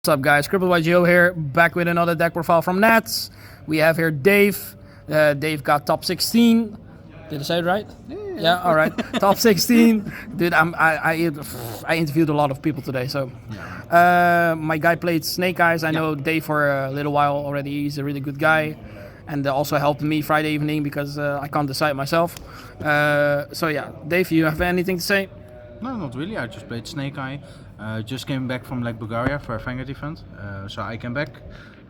What's up, guys? CrippledYGO here, back with another deck profile from Nats. We have here Dave. Dave got top 16. Did I say it right? Yeah, all right. Top 16. Dude, I interviewed a lot of people today, so. My guy played Snake Eyes. I know Dave for a little while already. He's a really good guy. And also helped me Friday evening because I can't decide myself. So yeah, Dave, you have anything to say? No, not really. I just played Snake Eye. Just came back from Bulgaria for a Vanguard event. So I came back.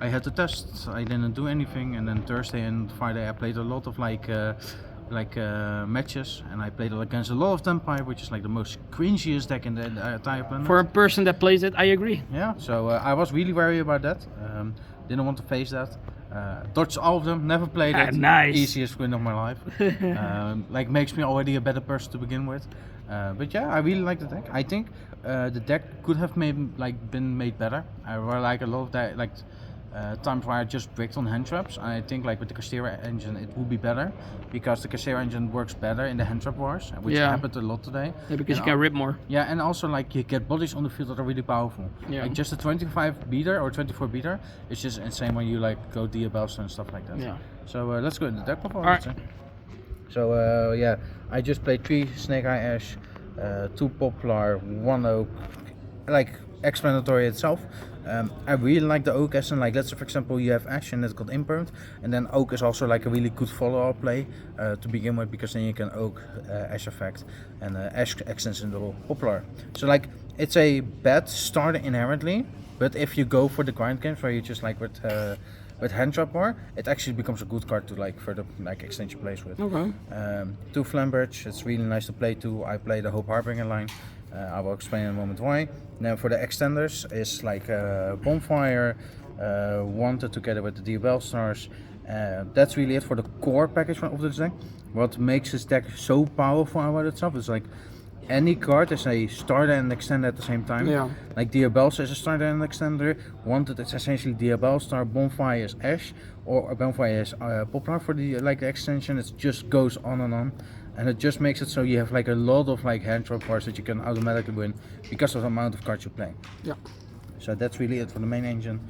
I had to test. I didn't do anything, and then Thursday and Friday I played a lot of matches, and I played against a lot of Tempai, which is the most cringiest deck in the entire planet. For a person that plays it, I agree. Yeah. So I was really worried about that. Didn't want to face that. Dodged all of them, never played it. Nice. Easiest win of my life. Makes me already a better person to begin with. But yeah, I really like the deck. I think the deck could have been made better. I really a lot of that times where I just bricked on hand traps. I think with the Castera engine it would be better because the Castera engine works better in the hand trap wars, which happened a lot today. Yeah, because you can rip more. Yeah, and also you get bodies on the field that are really powerful. Yeah. Just a 25 beater or 24 beater, it's just insane when you go Diabelster and stuff like that. Yeah. So let's go into the deck profile. All right. So yeah, I just played 3 Snake Eye Ash, 2 Poplar, 1 Oak, explanatory itself. I really like the Oak as let's say for example you have Ash and it's got Impermed, and then Oak is also a really good follow-up play to begin with, because then you can Oak Ash effect and Ash extends into Poplar. So it's a bad starter inherently, but if you go for the grind games where you just with hand trap war, it actually becomes a good card to further extension plays with. Okay. 2 Flambridge, it's really nice to play too. I play the Hope Harbinger line. I will explain in a moment why. Now for the extenders is Bonfire, Wanted together with the Diabellstars. That's really it for the core package of this deck. What makes this deck so powerful about itself is any card is a starter and extender at the same time. Yeah. Diabellstar is a starter and extender. Wanted it's essentially Diabellstar. Bonfire is Ash, or Bonfire is Poplar for the the extension. It just goes on and on. And it just makes it so you have a lot of hand trap cards that you can automatically win because of the amount of cards you play. Yeah. So that's really it for the main engine.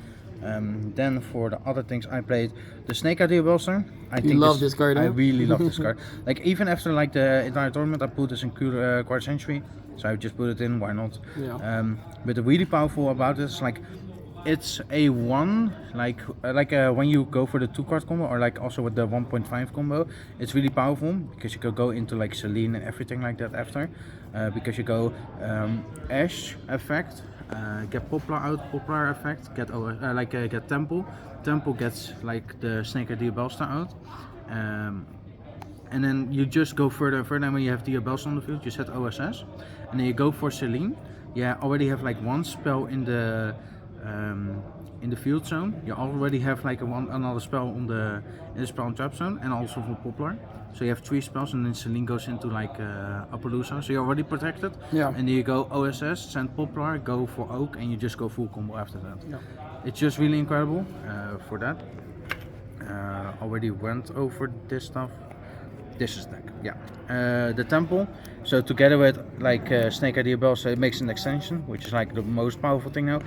Then for the other things I played the Snake Eye Diabellster. You love this card, I huh? really love this card. Even after the entire tournament I put this in Quarter Century. So I just put it in, why not? Yeah. But the really powerful about it is it's a 1, when you go for the 2-card combo, or also with the 1.5 combo, it's really powerful because you could go into Celine and everything like that after, because you go Ash effect, get Poplar out, Poplar effect, get get Temple gets the Snake Eye Diabellstar out, and then you just go further and further. And when you have Diabellstar on the field, you set OSS, and then you go for Celine. Yeah, already have 1 spell in the field zone. You already have another spell in the spell and trap zone, and also for Poplar. So you have 3 spells, and then Celine goes into Appaloosa, so you're already protected. Yeah. And then you go OSS, send Poplar, go for Oak, and you just go full combo after that. Yeah. It's just really incredible for that. Already went over this stuff. This is deck, yeah. The Temple, so together with Snake Eye Diabellstar, it makes an extension, which is the most powerful thing now.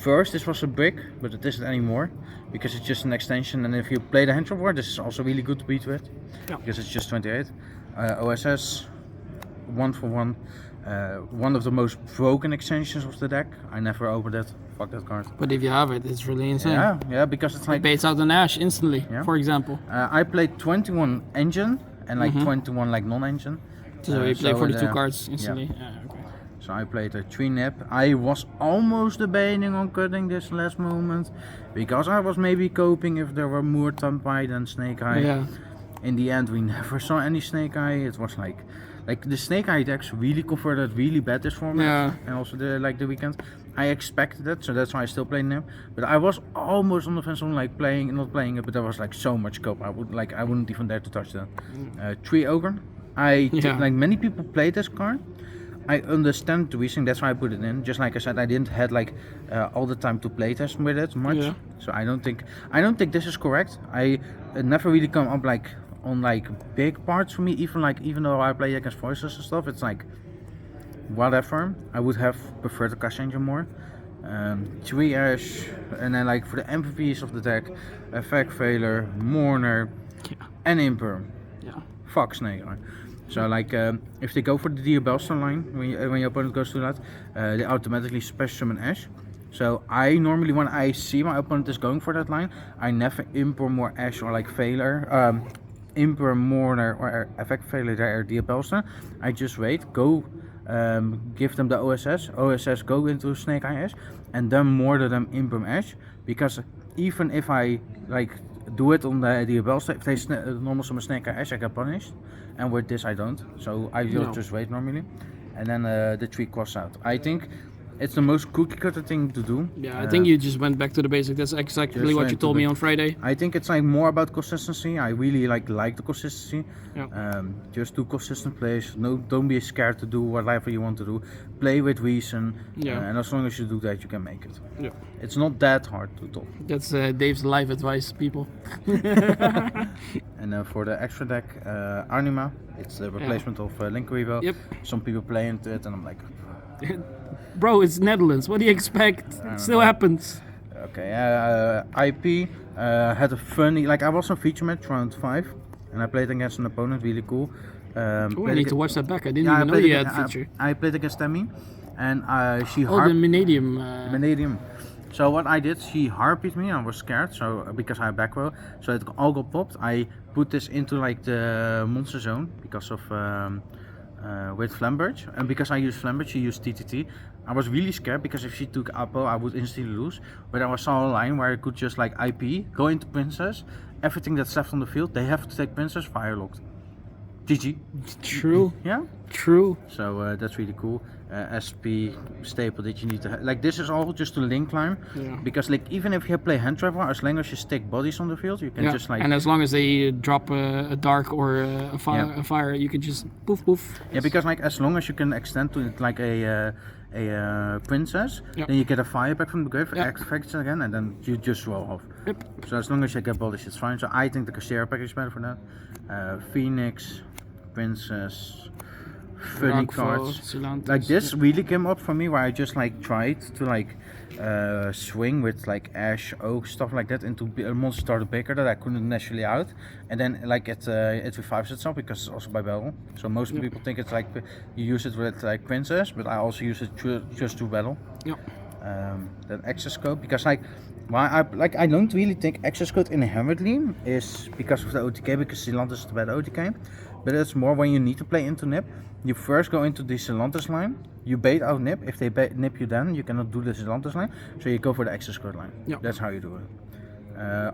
First this was a brick, but it isn't anymore because it's just an extension, and if you play the hand trap war, this is also really good to beat with, because it's just 28. OSS, 1 for 1. One of the most broken extensions of the deck. I never opened it. Fuck that card. But if you have it, it's really insane. Yeah, because it's it baits out an Ash instantly, for example. I played 21 engine and 21 non-engine. So you play for the 2 cards instantly. Yeah. Okay. So I played a 3 nip. I was almost debating on cutting this last moment because I was maybe coping if there were more Tempai than Snake Eye. Yeah. In the end, we never saw any Snake Eye. It was the Snake Eye decks really converted really bad this format, and also the weekend. I expected it, so that's why I still play Nip. But I was almost on the fence on not playing it, but there was so much scope. I wouldn't even dare to touch that. 3 Ogre. Many people play this card. I understand the reason, that's why I put it in. Just like I said, I didn't had all the time to play test with it much. Yeah. So I don't think this is correct. I never really come up on big parts for me. Even though I play against voices and stuff, it's whatever. I would have preferred the Cash Engine more. 3 Ash, and then like for the MVPs of the deck, Effect Failure, Mourner, and Imperm. Yeah. Fuck Snake Eye. So like if they go for the Diabellstar line, when your opponent goes to that, they automatically special summon Ash. So I normally, when I see my opponent is going for that line, I never Imperm or Ash or like Failure, Imperm, Mourner or Effect Failure or Diabellstar. I just wait, go give them the OSS, go into Snake Eye Ash, and then mortar them Imperm Ash, because even if I like do it on the Diabellstar, if they normal summon Snake Eye Ash, I get punished, and with this I don't, so I will just wait normally, and then the 3 costs out. I think it's the most cookie cutter thing to do. Yeah, I think you just went back to the basics. That's exactly what you told me on Friday. I think it's like more about consistency. I really like the consistency. Yeah. Just do consistent plays. No, don't be scared to do whatever you want to do. Play with reason. And as long as you do that, you can make it. Yeah. It's not that hard to do. That's Dave's life advice, people. And for the extra deck, Anima. It's the replacement of Linkuriboh. Yep. Some people play into it, and I'm like, bro, it's Netherlands. What do you expect? It still happens. Okay, IP had a funny, like I was on feature match round 5, and I played against an opponent, really cool. I need to watch that back. I didn't even know you had feature. I played against Tammy, and she the Vanadium. Vanadium. So what I did, she harpied me, and I was scared, so because I have back row, so it all got popped. I put this into like the monster zone because of with Flamberge, and because I used Flamberge, she used TTT. I was really scared because if she took Apo, I would instantly lose. But I saw a line where I could just like IP, go into Princess, everything that's left on the field, they have to take Princess, fire locked. GG. True. Yeah. True. So that's really cool. SP staple that you need to have. Like this is all just to link climb. Yeah. Because like even if you play hand travel, as long as you stick bodies on the field, you can just like. And as long as they drop a dark or a fire, you can just poof poof. Yeah, because like as long as you can extend to it like a princess, then you get a fire back from the grave, activates again, and then you just roll off. Yep. So as long as you get bodies, it's fine. So I think the Castera package is better for that. Phoenix, Princess, funny cards. Like this really came up for me where I just like tried to like swing with like Ash, Oak, stuff like that into a monster starter picker that I couldn't naturally out, and then like it revives itself because it's also by battle. So most people think it's like you use it with like Princess, but I also use it just to battle. Yeah. Then access code, because like why I don't really think access code inherently is because of the OTK, because Silantis is the bad OTK, but it's more when you need to play into Nip. You first go into the Silantis line, you bait out Nip. If they nip you, then you cannot do the Silantis line, so you go for the access code line. Yeah. That's how you do it.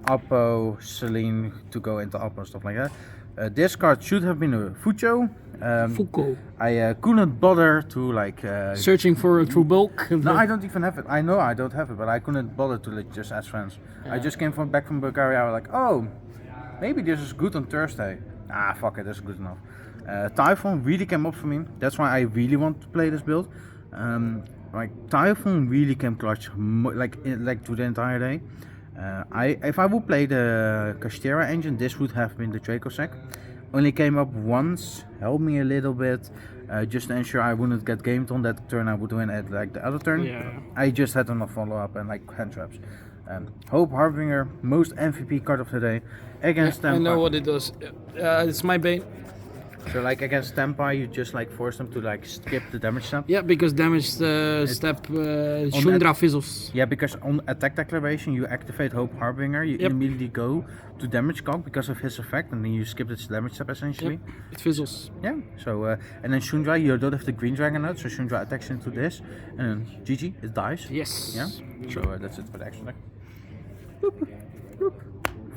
Oppo, Celine to go into Oppo, stuff like that. This card should have been a Fucho. Fuko. I couldn't bother to like searching for a true bulk. No, I don't even have it. I know I don't have it, but I couldn't bother to like, just ask friends. I just came back from Bulgaria. I was like, oh, maybe this is good on Thursday. Ah, fuck it, that's good enough. Typhoon really came up for me. That's why I really want to play this build. Like Typhoon really came clutch, like through the entire day. If I would play the Castera engine, this would have been the Draco Sack. Only came up once, helped me a little bit, just to ensure I wouldn't get gamed on that turn. I would win at like the other turn. Yeah. I just had enough follow up and like hand traps. Hope Harbinger, most MVP card of the day against Tampa. I know what it does. It's my bane. So like against Tampa, you just like force them to like skip the damage step. Yeah, because damage step Shundra fizzles. Yeah, because on attack declaration you activate Hope Harbinger, you immediately go to damage calc because of his effect, and then you skip its damage step essentially. Yep. It fizzles. Yeah. So and then Shundra, you don't have the green dragon out, so Shundra attacks into this, and then GG, it dies. Yes. Yeah. So that's it for the extra deck. Boop, boop.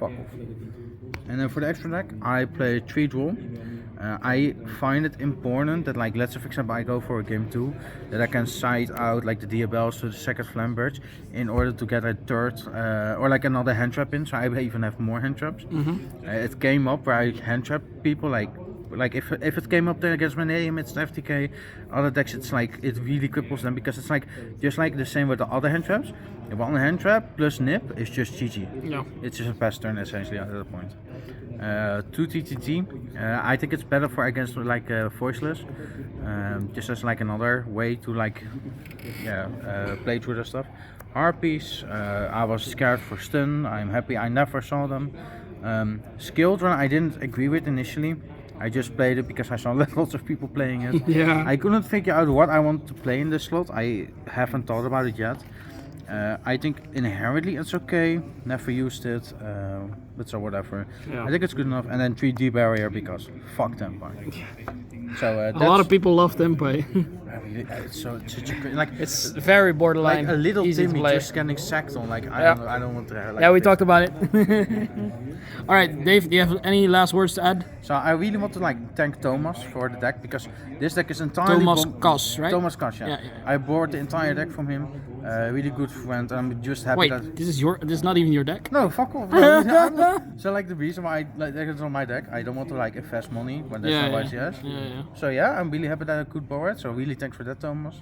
Fuck off. And then for the extra deck, I play 3 draw. I find it important that, like, let's say for example I go for a game 2, that I can side out like the Diabells to the second Flamberge in order to get a third or like another hand trap in, so I even have more hand traps. It came up where I hand trap people like like if it came up there against my name, it's FTK. Other decks, it's like it really cripples them because it's like just like the same with the other hand traps. One hand trap plus nip is just GG. Yeah. It's just a pass turn essentially at that point. 2 TTT. I think it's better for against like voiceless. Just as like another way to like play through the stuff. Harpies. I was scared for stun. I'm happy I never saw them. Skilled run I didn't agree with initially. I just played it because I saw lots of people playing it. Yeah. I couldn't figure out what I want to play in this slot. I haven't thought about it yet. I think inherently it's okay. Never used it, but so whatever. Yeah. I think it's good enough. And then 3D barrier because fuck Tempai. So a lot of people love Tempai. It's such a great, like It's very borderline. like a little easy to Timmy play. just getting sacked on. Like Yeah. I don't want to. Like, Yeah, we talked about it. All right, Dave, do you have any last words to add? So I really want to like thank Thomas for the deck because this deck is entirely Thomas Kas, right? Thomas Kas, yeah. Yeah, yeah. I bought the entire deck from him. Really good friend. I'm just happy Wait, that. this is not even your deck? No, fuck off. No. So like the reason why like it's on my deck, I don't want to like invest money when there's nobody else. Yeah. So yeah, I'm really happy that I could borrow it. So really thanks for that, Thomas.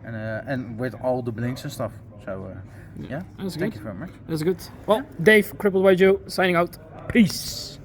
And with all the blinks and stuff. So yeah, That's thank good. you very much. That's good. Well, Dave, CrippledYGO, signing out. Peace.